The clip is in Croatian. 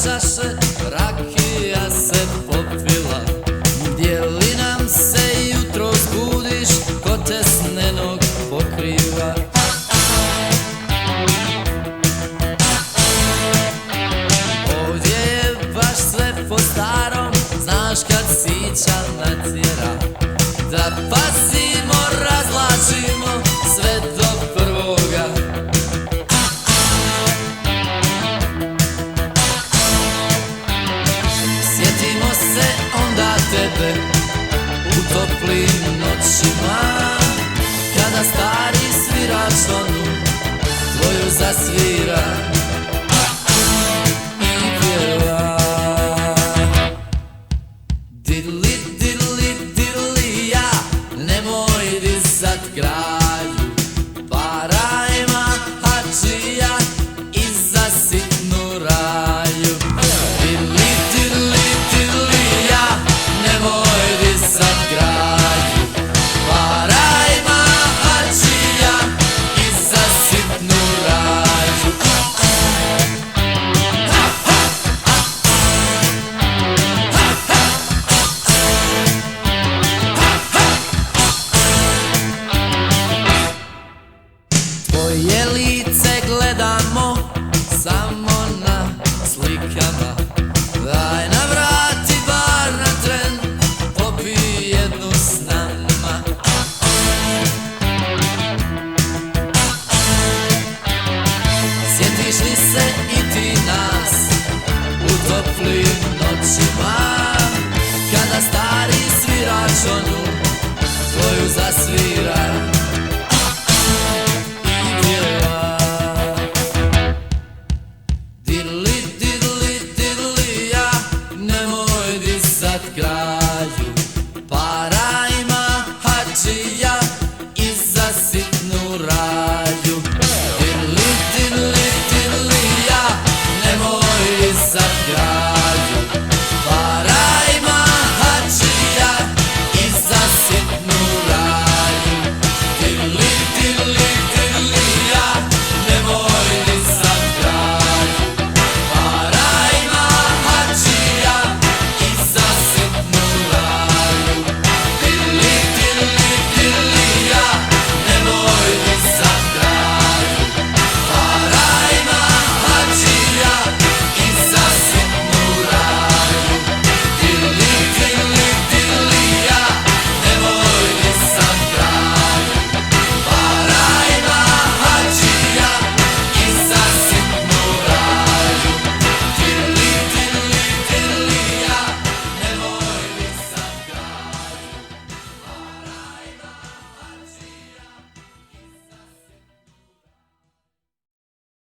čaše, rakija se popila. Gdje li nam se jutro zbudiš, ko te snenog pokriva? Ovdje je baš sve po starom, znaš kad sića natjera. Da pazimo, razlačimo sve do prvoga. Sjetimo se onda tebe u toplim noćima, kada stari svirač onu tvoju zasvira i pjeva. Didli, didli, didli, ja, nemoj dizat graju, parajma hačija i za sitnu raju. Didli, didli, didli, ja, nemoj dizat graju, parajma hačija i za sitnu raju. Tvoje lice gledamo samo na slikama. Daj navrati bar na tren, popij jednu s nama. Sjetiš li se i ti nas u toplim noćima, kada stari svirač onu tvoju zasvira i pjeva. Didli, didli, didli, ja, nemoj dizat graj.